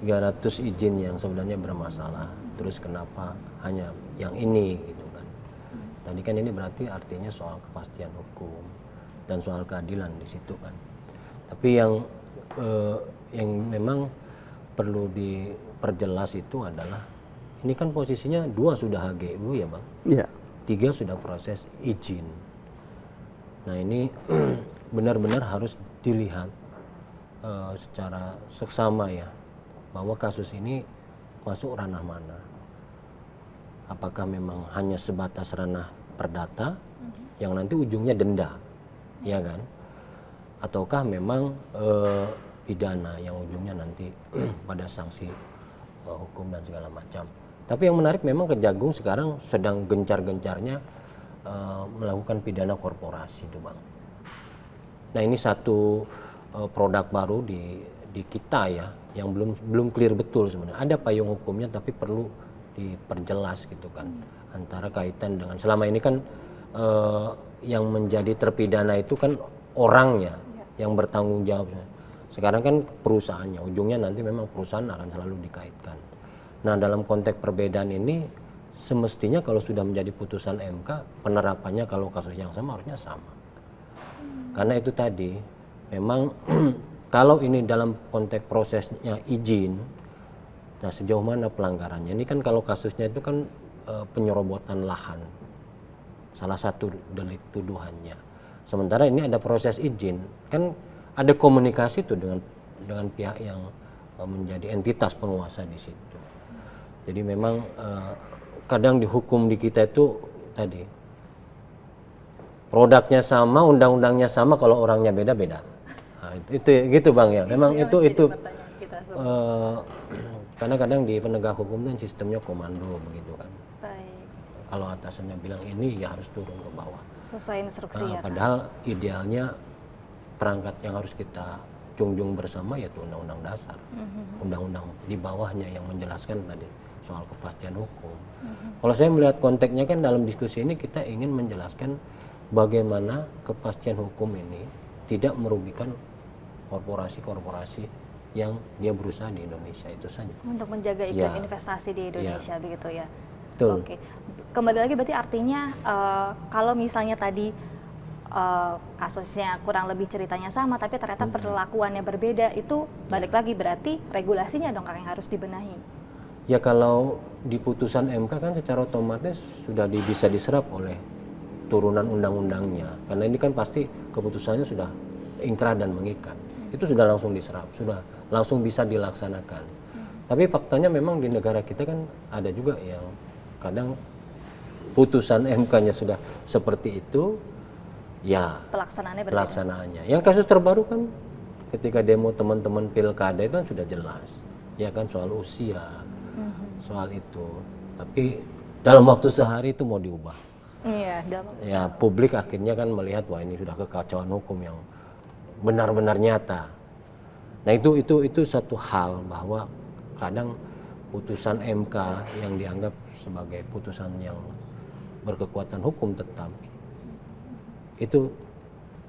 300 izin yang sebenarnya bermasalah, terus kenapa hanya yang ini gitu kan. Tadi kan ini berarti artinya soal kepastian hukum dan soal keadilan di situ kan. Tapi yang memang perlu diperjelas itu adalah, ini kan posisinya 2 sudah HGU ya Bang, Iya. 3 sudah proses izin. Nah ini benar-benar harus dilihat secara seksama ya, bahwa kasus ini masuk ranah mana. Apakah memang hanya sebatas ranah perdata yang nanti ujungnya denda, ya kan? Ataukah memang pidana yang ujungnya nanti pada sanksi hukum dan segala macam. Tapi yang menarik memang Kejagung sekarang sedang gencar-gencarnya melakukan pidana korporasi itu Bang. Nah ini satu produk baru di kita ya, yang belum clear betul sebenarnya. Ada payung hukumnya tapi perlu diperjelas gitu kan, antara kaitan dengan selama ini kan yang menjadi terpidana itu kan orangnya yang bertanggung jawab. Sekarang kan perusahaannya, ujungnya nanti memang perusahaan akan selalu dikaitkan. Nah dalam konteks perbedaan ini semestinya kalau sudah menjadi putusan MK, penerapannya kalau kasus yang sama harusnya sama. Karena itu tadi memang kalau ini dalam konteks prosesnya izin, nah sejauh mana pelanggarannya? Ini kan kalau kasusnya itu kan penyerobotan lahan, salah satu delik tuduhannya. Sementara ini ada proses izin, kan ada komunikasi tuh dengan pihak yang menjadi entitas penguasa di situ. Jadi memang kadang dihukum di kita itu tadi produknya sama, undang-undangnya sama, kalau orangnya beda-beda. Nah, itu gitu Bang ya. Memang itu kadang-kadang di penegak hukum kan sistemnya komando begitu kan. Baik. Kalau atasannya bilang ini ya harus turun ke bawah. Sesuai instruksi ya. Padahal idealnya perangkat yang harus kita junjung bersama yaitu undang-undang dasar. Undang-undang di bawahnya yang menjelaskan tadi soal kepastian hukum. Kalau saya melihat konteksnya kan dalam diskusi ini kita ingin menjelaskan bagaimana kepastian hukum ini tidak merugikan korporasi-korporasi yang dia berusaha di Indonesia itu saja. Untuk menjaga iklim investasi di Indonesia begitu ya. Betul. Oke. Kembali lagi berarti artinya kalau misalnya tadi kasusnya kurang lebih ceritanya sama tapi ternyata perlakuannya berbeda, itu balik lagi berarti regulasinya dong Kang yang harus dibenahi. Ya kalau di putusan MK kan secara otomatis sudah bisa diserap oleh turunan undang-undangnya. Karena ini kan pasti keputusannya sudah ingkrah dan mengikat. Itu sudah langsung diserap, sudah langsung bisa dilaksanakan. Tapi faktanya memang di negara kita kan ada juga yang kadang putusan MK-nya sudah seperti itu, ya pelaksanaannya. Yang kasus terbaru kan ketika demo teman-teman pilkada itu kan sudah jelas, ya kan, soal usia, soal itu. Tapi dalam waktu sehari itu mau diubah. Iya, ya publik akhirnya kan melihat wah ini sudah kekacauan hukum yang benar-benar nyata. Nah itu satu hal bahwa kadang putusan MK yang dianggap sebagai putusan yang berkekuatan hukum tetap itu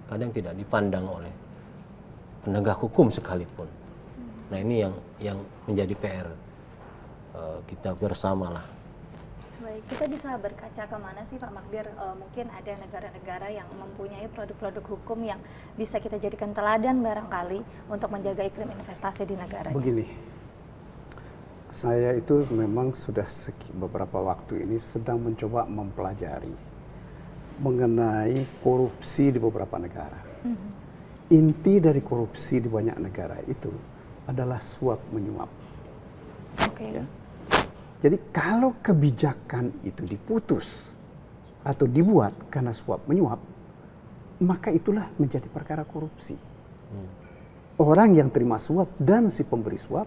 kadang tidak dipandang oleh penegak hukum sekalipun. Nah ini yang menjadi PR kita bersama lah. Baik, kita bisa berkaca kemana sih Pak Magdir? Mungkin ada negara-negara yang mempunyai produk-produk hukum yang bisa kita jadikan teladan barangkali untuk menjaga iklim investasi di negara. Begini, saya itu memang sudah beberapa waktu ini sedang mencoba mempelajari mengenai korupsi di beberapa negara. Inti dari korupsi di banyak negara itu adalah suap menyuap. Okay. Ya. Jadi kalau kebijakan itu diputus atau dibuat karena suap menyuap, maka itulah menjadi perkara korupsi. Orang yang terima suap dan si pemberi suap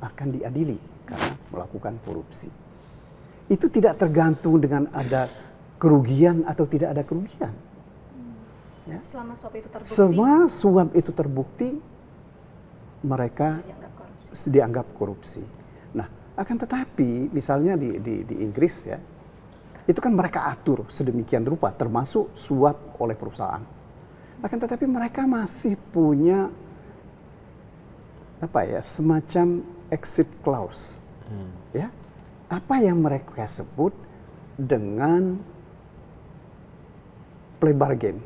akan diadili karena melakukan korupsi. Itu tidak tergantung dengan ada kerugian atau tidak ada kerugian. Ya. Selama suap itu terbukti. Semua suap itu terbukti, mereka dianggap korupsi. Nah, akan tetapi misalnya di Inggris ya, itu kan mereka atur sedemikian rupa, termasuk suap oleh perusahaan. Akan tetapi mereka masih punya semacam exit clause, ya. Apa yang mereka sebut dengan plea bargain.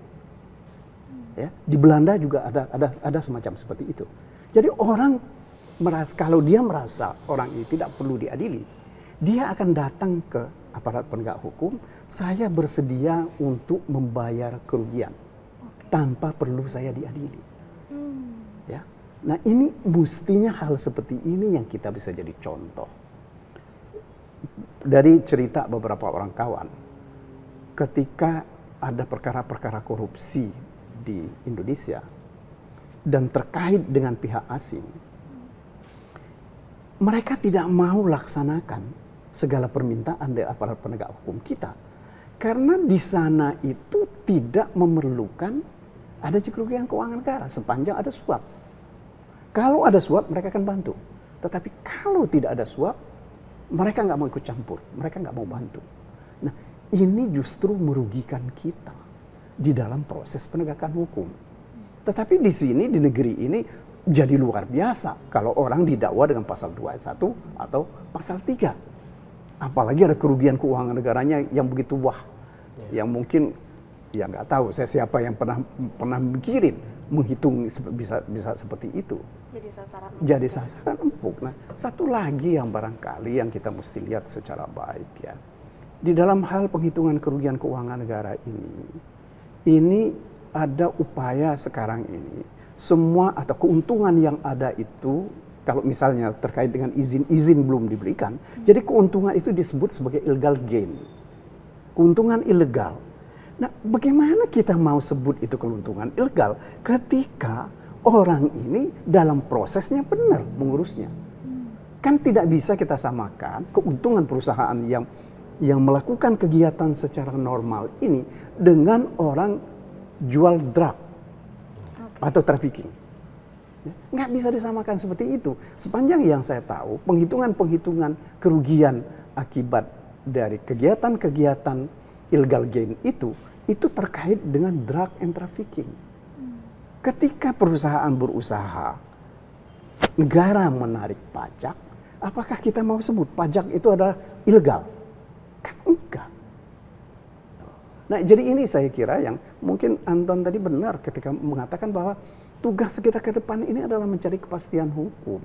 Ya, di Belanda juga ada semacam seperti itu. Jadi orang merasa, kalau dia merasa orang ini tidak perlu diadili, dia akan datang ke aparat penegak hukum, saya bersedia untuk membayar kerugian tanpa perlu saya diadili. Ya. Nah, ini mestinya hal seperti ini yang kita bisa jadi contoh. Dari cerita beberapa orang kawan, ketika ada perkara-perkara korupsi di Indonesia dan terkait dengan pihak asing, mereka tidak mau laksanakan segala permintaan dari aparat penegak hukum kita karena di sana itu tidak memerlukan ada kerugian keuangan negara sepanjang ada suap. Kalau ada suap mereka akan bantu, tetapi kalau tidak ada suap mereka nggak mau ikut campur, mereka nggak mau bantu. Nah, ini justru merugikan kita di dalam proses penegakan hukum. Tetapi di sini, di negeri ini, jadi luar biasa kalau orang didakwa dengan pasal 2 ayat 1 atau pasal 3. Apalagi ada kerugian keuangan negaranya yang begitu yang mungkin, ya nggak tahu saya siapa yang pernah menghitung bisa seperti itu. Jadi sasaran empuk. Nah, satu lagi yang barangkali yang kita mesti lihat secara baik ya. Di dalam hal penghitungan kerugian keuangan negara ini ada upaya sekarang ini semua atau keuntungan yang ada itu kalau misalnya terkait dengan izin belum diberikan, jadi keuntungan itu disebut sebagai illegal gain, keuntungan ilegal. Nah, bagaimana kita mau sebut itu keuntungan ilegal ketika orang ini dalam prosesnya benar mengurusnya? Kan tidak bisa kita samakan keuntungan perusahaan yang melakukan kegiatan secara normal ini dengan orang jual drug atau trafficking. Nggak bisa disamakan seperti itu. Sepanjang yang saya tahu, penghitungan kerugian akibat dari kegiatan-kegiatan illegal gain itu terkait dengan drug and trafficking. Ketika perusahaan berusaha, negara menarik pajak, apakah kita mau sebut pajak itu adalah ilegal? Kan enggak. Nah, jadi ini saya kira yang mungkin Anton tadi benar ketika mengatakan bahwa tugas kita ke depan ini adalah mencari kepastian hukum.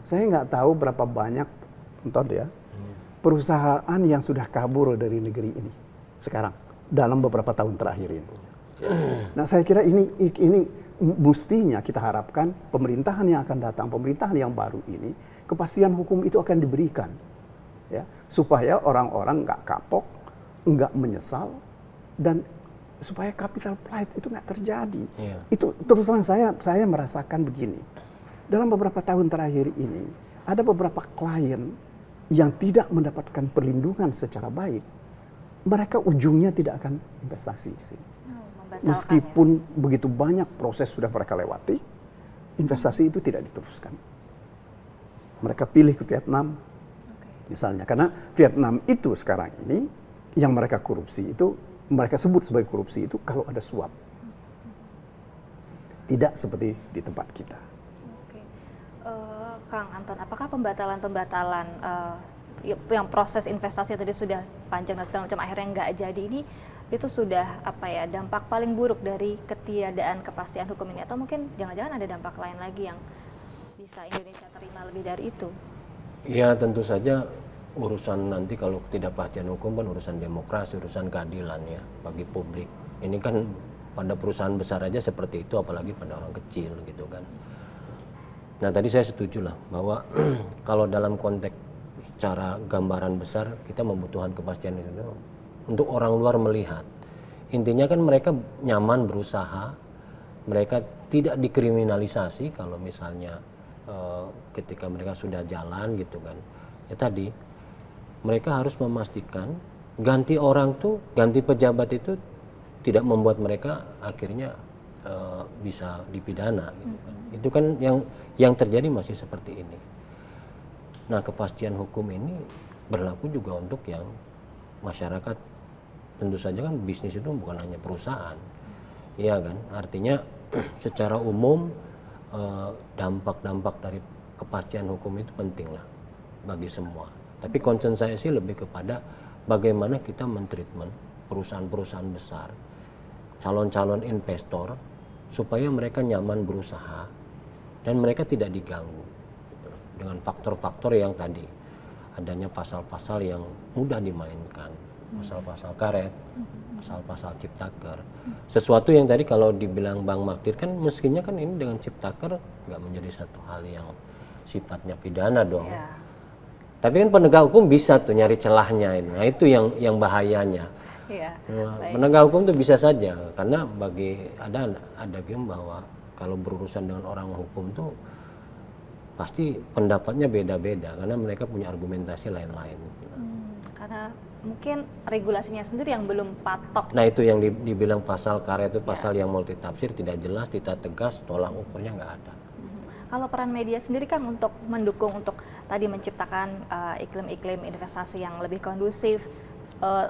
Saya nggak tahu berapa banyak Entah ya, perusahaan yang sudah kabur dari negeri ini sekarang dalam beberapa tahun terakhir ini. Nah, saya kira ini mestinya kita harapkan pemerintahan yang akan datang, pemerintahan yang baru ini, kepastian hukum itu akan diberikan, ya, supaya orang-orang nggak kapok, nggak menyesal, dan supaya capital flight itu nggak terjadi. Iya. Itu terus terang saya merasakan begini. Dalam beberapa tahun terakhir ini ada beberapa klien yang tidak mendapatkan perlindungan secara baik. Mereka ujungnya tidak akan investasi di sini. Meskipun begitu banyak proses sudah mereka lewati, investasi itu tidak diteruskan. Mereka pilih ke Vietnam, misalnya, karena Vietnam itu sekarang ini yang mereka korupsi itu, mereka sebut sebagai korupsi itu kalau ada suap. Tidak seperti di tempat kita. Oke. Kang Anton, apakah pembatalan yang proses investasi tadi sudah panjang dan segala macam akhirnya nggak jadi ini, itu sudah dampak paling buruk dari ketiadaan kepastian hukum ini, atau mungkin jangan-jangan ada dampak lain lagi yang bisa Indonesia terima lebih dari itu? Ya tentu saja urusan nanti kalau ketidakpastian hukum kan urusan demokrasi, urusan keadilan ya bagi publik. Ini kan pada perusahaan besar aja seperti itu, apalagi pada orang kecil gitu kan. Nah tadi saya setuju lah bahwa kalau dalam konteks secara gambaran besar kita membutuhkan kepastian itu untuk orang luar melihat. Intinya kan mereka nyaman berusaha, mereka tidak dikriminalisasi kalau misalnya ketika mereka sudah jalan gitu kan. Ya tadi mereka harus memastikan ganti orang tuh, ganti pejabat itu tidak membuat mereka akhirnya bisa dipidana gitu kan. Itu kan yang terjadi masih seperti ini. Nah, kepastian hukum ini berlaku juga untuk yang masyarakat. Tentu saja kan bisnis itu bukan hanya perusahaan. Iya kan? Artinya secara umum dampak-dampak dari kepastian hukum itu penting lah bagi semua. Tapi concern saya sih lebih kepada bagaimana kita mentreatment perusahaan-perusahaan besar, calon-calon investor, supaya mereka nyaman berusaha dan mereka tidak diganggu gitu, dengan faktor-faktor yang tadi adanya pasal-pasal yang mudah dimainkan, pasal-pasal karet, pasal-pasal ciptaker. Sesuatu yang tadi kalau dibilang Bang Magdir kan mestinya kan ini dengan ciptaker nggak menjadi satu hal yang sifatnya pidana dong. Yeah. Tapi kan penegak hukum bisa tuh nyari celahnya ini. Nah itu yang bahayanya. Yeah, penegak hukum tuh bisa saja karena bagi ada game bahwa kalau berurusan dengan orang hukum tuh pasti pendapatnya beda-beda karena mereka punya argumentasi lain-lain. Karena mungkin regulasinya sendiri yang belum patok. Nah itu yang dibilang pasal karet itu pasal yang multitafsir, tidak jelas, tidak tegas, tolak ukurnya nggak ada. Kalau peran media sendiri kan untuk mendukung, untuk tadi menciptakan iklim-iklim investasi yang lebih kondusif,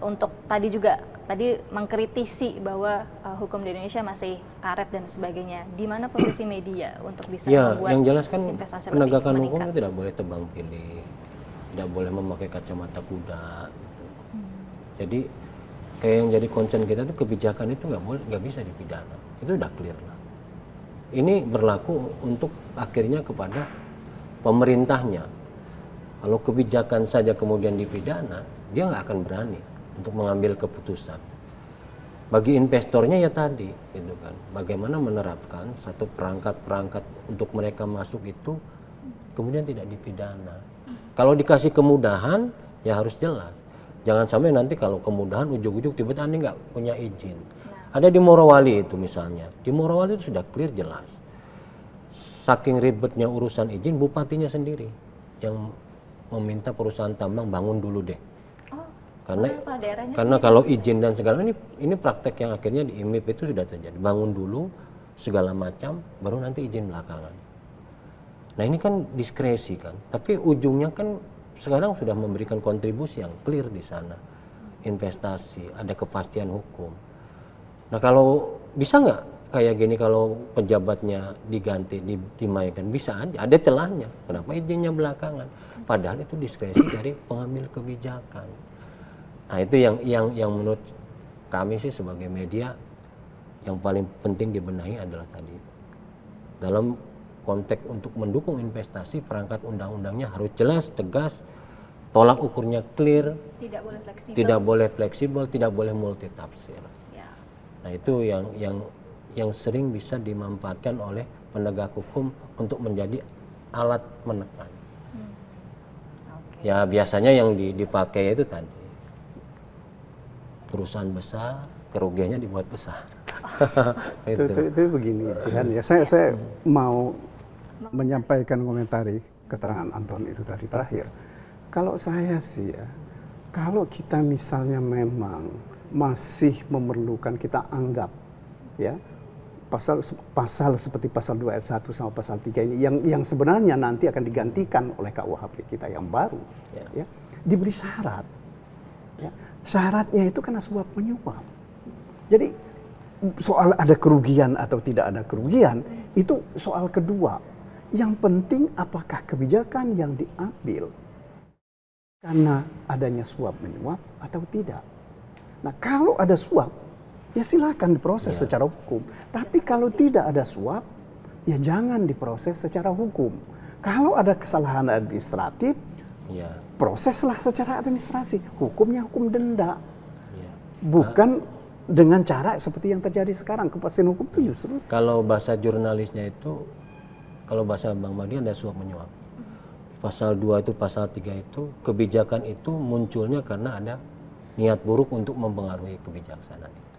untuk tadi mengkritisi bahwa hukum di Indonesia masih karet dan sebagainya. Di mana posisi media untuk bisa membuat yang jelas kan investasi penegakan lebih hukum meningkat? itu tidak boleh tebang pilih, tidak boleh memakai kacamata kuda. Gitu. Jadi kayak yang jadi concern kita tuh kebijakan itu nggak bisa dipidana, itu udah clear lah. Ini berlaku untuk akhirnya kepada pemerintahnya. Kalau kebijakan saja kemudian dipidana, dia nggak akan berani untuk mengambil keputusan. Bagi investornya ya tadi, gitu kan. Bagaimana menerapkan satu perangkat-perangkat untuk mereka masuk itu, kemudian tidak dipidana. Kalau dikasih kemudahan, ya harus jelas. Jangan sampai nanti kalau kemudahan ujug-ujug tiba-tiba Anda nggak punya izin. Ada di Morowali itu misalnya. Di Morowali itu sudah clear jelas. Saking ribetnya urusan izin, bupatinya sendiri yang meminta perusahaan tambang bangun dulu deh. Karena kalau izin dan segala ini praktek yang akhirnya di IMIP itu sudah terjadi. Bangun dulu segala macam, baru nanti izin belakangan. Nah ini kan diskresi kan. Tapi ujungnya kan sekarang sudah memberikan kontribusi yang clear di sana. Investasi, ada kepastian hukum. Nah kalau bisa nggak kayak gini kalau pejabatnya diganti, dimainkan? Bisa aja, ada celahnya. Kenapa izinnya belakangan? Padahal itu diskresi dari pengambil kebijakan. Nah itu yang menurut kami sih sebagai media yang paling penting dibenahi adalah tadi. Dalam konteks untuk mendukung investasi, perangkat undang-undangnya harus jelas, tegas, tolak ukurnya clear, Tidak boleh fleksibel. tidak boleh fleksibel, tidak boleh multitafsir. Ya. Nah itu yang sering bisa dimanfaatkan oleh penegak hukum untuk menjadi alat menekan. Oke. Ya biasanya yang dipakai itu tadi perusahaan besar, kerugiannya dibuat besar. Itu begini, Jihan ya. Saya mau menyampaikan komentari keterangan Anton itu tadi terakhir. Kalau saya sih ya, kalau kita misalnya memang masih memerlukan, kita anggap ya pasal seperti pasal 2 ayat 1 sama pasal 3 ini yang sebenarnya nanti akan digantikan oleh KUHP kita yang baru ya, diberi syarat. Ya. Syaratnya itu karena suap menyuap. Jadi soal ada kerugian atau tidak ada kerugian itu soal kedua. Yang penting apakah kebijakan yang diambil karena adanya suap menyuap atau tidak. Nah kalau ada suap, ya silakan diproses secara hukum. Tapi kalau tidak ada suap, ya jangan diproses secara hukum. Kalau ada kesalahan administratif, proseslah secara administrasi. Hukumnya hukum denda. Bukan dengan cara seperti yang terjadi sekarang. Kepastian hukum itu justru. Kalau bahasa jurnalisnya itu, kalau bahasa Bang Mardi ada suap menyuap. Pasal 2 itu, pasal 3 itu, kebijakan itu munculnya karena ada niat buruk untuk mempengaruhi kebijaksanaan itu.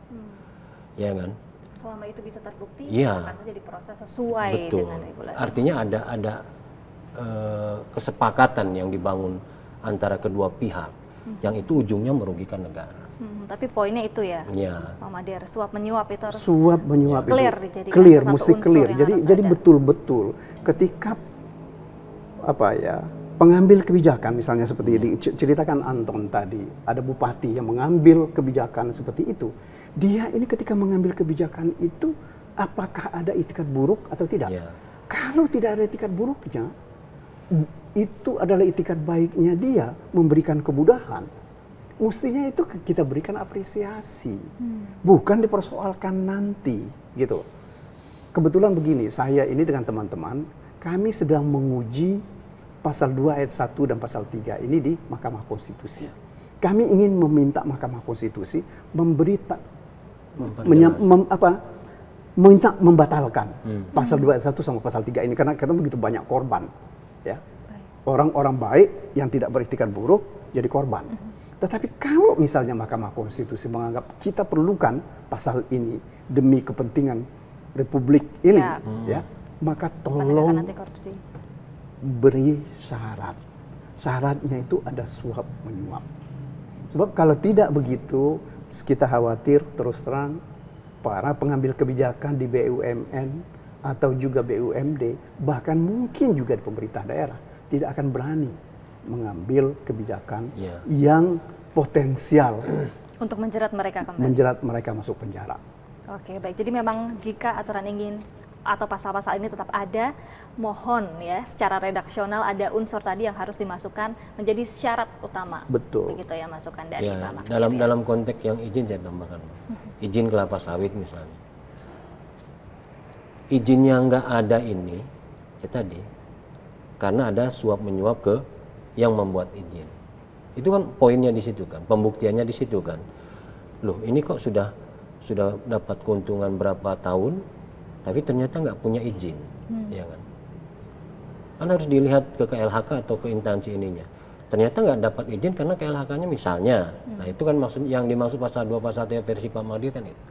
Ya kan? Selama itu bisa terbukti, ya, akan saja diproses sesuai dengan regulasi. Artinya ada kesepakatan yang dibangun antara kedua pihak, yang itu ujungnya merugikan negara. Tapi poinnya itu ya, Pak Madir, suap menyuap itu harus suap menyuap clear, itu clear, mesti clear. Jadi betul-betul ketika pengambil kebijakan misalnya seperti diceritakan Anton tadi, ada bupati yang mengambil kebijakan seperti itu. Dia ini ketika mengambil kebijakan itu apakah ada itikat buruk atau tidak? Kalau tidak ada itikat buruknya, itu adalah itikat baiknya dia memberikan kemudahan. Mestinya itu kita berikan apresiasi, bukan dipersoalkan nanti, gitu. Kebetulan begini, saya ini dengan teman-teman, kami sedang menguji pasal 2 ayat 1 dan pasal 3 ini di Mahkamah Konstitusi. Kami ingin meminta Mahkamah Konstitusi membatalkan pasal 2 ayat 1 sama pasal 3 ini karena kita begitu banyak korban, ya. Orang-orang baik yang tidak beriktikat buruk jadi korban. Tetapi kalau misalnya Mahkamah Konstitusi menganggap kita perlukan pasal ini demi kepentingan Republik ini, ya, maka tolong beri syarat. Syaratnya itu ada suap menyuap. Sebab kalau tidak begitu, kita khawatir terus terang para pengambil kebijakan di BUMN atau juga BUMD, bahkan mungkin juga di pemerintah daerah, tidak akan berani mengambil kebijakan yang potensial untuk menjerat mereka kembali. Menjerat mereka masuk penjara. Oke, baik. Jadi memang jika aturan ingin atau pasal-pasal ini tetap ada, mohon ya secara redaksional ada unsur tadi yang harus dimasukkan menjadi syarat utama. Betul. Begitu ya masukan dari Pak Madir. Dalam konteks yang izin saya tambahkan, izin kelapa sawit misalnya, izin yang nggak ada ini ya tadi karena ada suap menyuap ke yang membuat izin. Itu kan poinnya di situ kan, pembuktiannya di situ kan. Loh ini kok sudah dapat keuntungan berapa tahun, tapi ternyata nggak punya izin, ya kan? Kan harus dilihat ke KLHK atau ke instansi ininya. Ternyata nggak dapat izin karena KLHK-nya misalnya. Nah itu kan maksud yang dimaksud pasal 2 pasal 3 versi Pak Madir kan itu.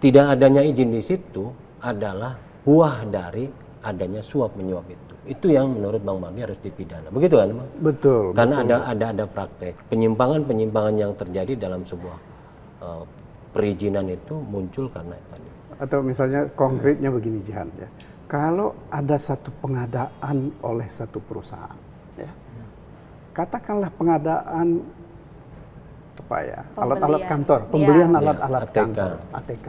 Tidak adanya izin di situ adalah buah dari adanya suap menyuap itu. Itu yang menurut Bang Madir harus dipidana. Begitu kan, Bang? Betul. Karena betul. ada praktek penyimpangan yang terjadi dalam sebuah perizinan itu muncul karena tadi. Atau misalnya konkretnya begini Jihan ya. Kalau ada satu pengadaan oleh satu perusahaan ya. Katakanlah pengadaan alat-alat kantor, pembelian alat-alat kantor, ATK.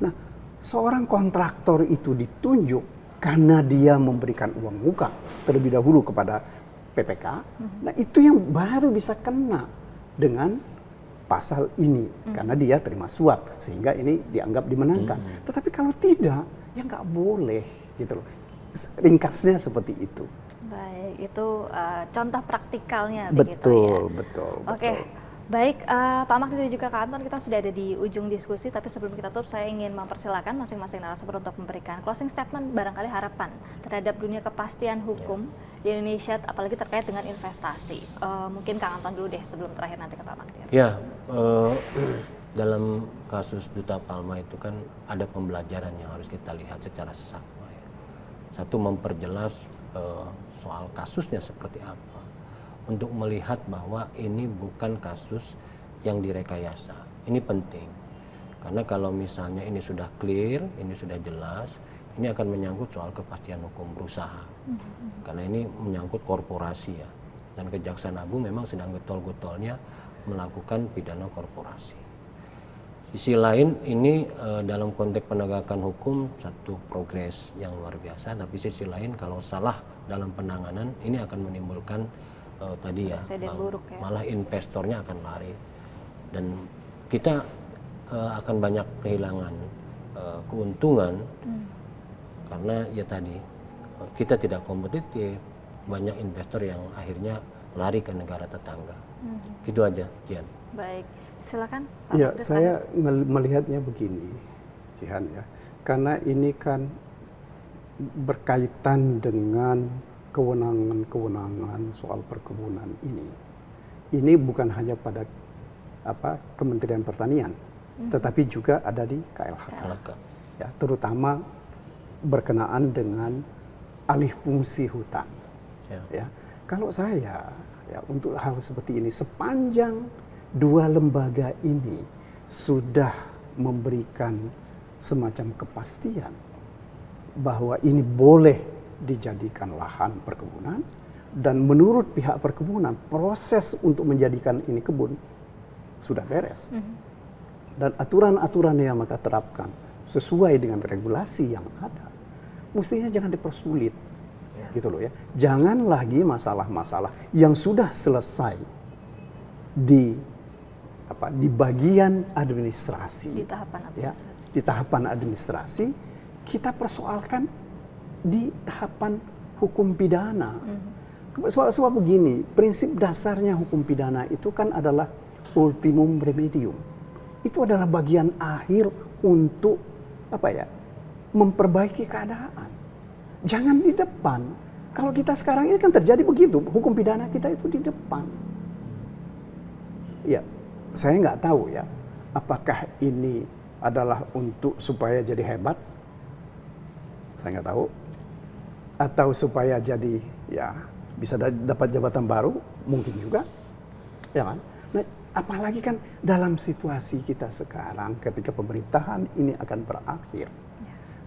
Nah, seorang kontraktor itu ditunjuk karena dia memberikan uang muka terlebih dahulu kepada PPK. Nah, itu yang baru bisa kena dengan pasal ini karena dia terima suap sehingga ini dianggap dimenangkan. Tetapi kalau tidak, ya nggak boleh gitu loh. Ringkasnya seperti itu. Baik, itu contoh praktikalnya begitu ya. Betul. Oke, baik Pak Magdir dan juga Kak Anton, kita sudah ada di ujung diskusi, tapi sebelum kita tutup saya ingin mempersilahkan masing-masing narasumber untuk memberikan closing statement, barangkali harapan terhadap dunia kepastian hukum di Indonesia, apalagi terkait dengan investasi. Mungkin Kak Anton dulu deh sebelum terakhir nanti ke Pak Magdir. Ya, dalam kasus Duta Palma itu kan ada pembelajaran yang harus kita lihat secara sesama. Ya. Satu, memperjelas soal kasusnya seperti apa, untuk melihat bahwa ini bukan kasus yang direkayasa. Ini penting, karena kalau misalnya ini sudah clear, ini sudah jelas, ini akan menyangkut soal kepastian hukum berusaha, karena ini menyangkut korporasi ya, dan Kejaksaan Agung memang sedang getol-getolnya melakukan pidana korporasi. Sisi lain ini dalam konteks penegakan hukum satu progres yang luar biasa, tapi sisi lain kalau salah dalam penanganan ini akan menimbulkan tadi ya, buruk ya, malah investornya akan lari dan kita akan banyak kehilangan keuntungan karena ya tadi kita tidak kompetitif, banyak investor yang akhirnya lari ke negara tetangga. Gitu aja, Jihan. Baik. Silakan Pak Ya, Magdir, saya melihatnya begini, Jihan ya, karena ini kan berkaitan dengan kewenangan-kewenangan soal perkebunan ini. Ini bukan hanya pada Kementerian Pertanian, tetapi juga ada di KLHK. Ya, terutama berkenaan dengan alih fungsi hutan. Ya, kalau saya ya untuk hal seperti ini sepanjang dua lembaga ini sudah memberikan semacam kepastian bahwa ini boleh dijadikan lahan perkebunan, dan menurut pihak perkebunan proses untuk menjadikan ini kebun sudah beres, dan aturan-aturan yang mereka terapkan sesuai dengan regulasi yang ada, mestinya jangan dipersulit, gitu loh ya. Jangan lagi masalah-masalah yang sudah selesai di bagian administrasi, di tahapan administrasi, kita persoalkan di tahapan hukum pidana. Sebab begini, prinsip dasarnya hukum pidana itu kan adalah ultimum remedium. Itu adalah bagian akhir untuk memperbaiki keadaan. Jangan di depan. Kalau kita sekarang ini kan terjadi begitu, hukum pidana kita itu di depan. Ya, saya nggak tahu ya, apakah ini adalah untuk supaya jadi hebat, saya nggak tahu, atau supaya jadi ya bisa dapat jabatan baru, mungkin juga, ya kan? Nah, apalagi kan dalam situasi kita sekarang, ketika pemerintahan ini akan berakhir,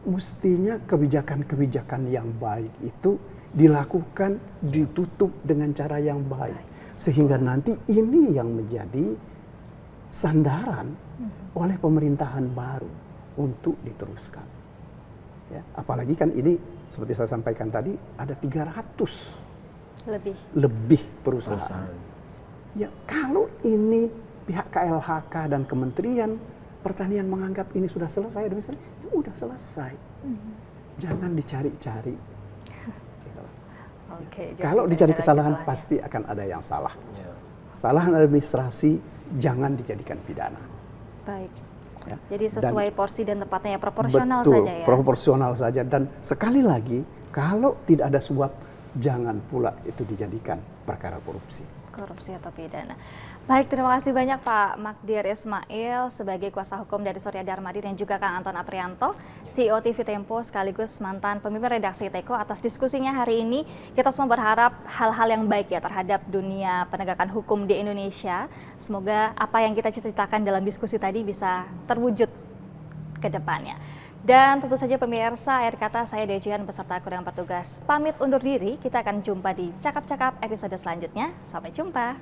mestinya kebijakan-kebijakan yang baik itu dilakukan, ditutup dengan cara yang baik, sehingga nanti ini yang menjadi sandaran oleh pemerintahan baru untuk diteruskan. Ya, apalagi kan ini seperti saya sampaikan tadi ada 300 lebih perusahaan. Ya, kalau ini pihak KLHK dan Kementerian Pertanian menganggap ini sudah selesai, misalnya, ya udah selesai. Jangan dicari-cari. Kalau dicari kesalahan pasti akan ada yang salah. Kesalahan administrasi jangan dijadikan pidana. Baik. Ya. Jadi sesuai porsi dan tempatnya ya, proporsional saja ya. Proporsional saja, dan sekali lagi kalau tidak ada suap jangan pula itu dijadikan perkara korupsi atau pidana. Baik, terima kasih banyak Pak Magdir Ismail sebagai kuasa hukum dari Surya Darmadi dan juga Kang Anton Aprianto, CEO TV Tempo sekaligus mantan pemimpin redaksi Teko, atas diskusinya hari ini. Kita semua berharap hal-hal yang baik ya terhadap dunia penegakan hukum di Indonesia. Semoga apa yang kita cita-citakan dalam diskusi tadi bisa terwujud ke depannya. Dan tentu saja pemirsa, akhir kata saya Dejian beserta kru yang bertugas pamit undur diri. Kita akan jumpa di Cakap-Cakap episode selanjutnya. Sampai jumpa.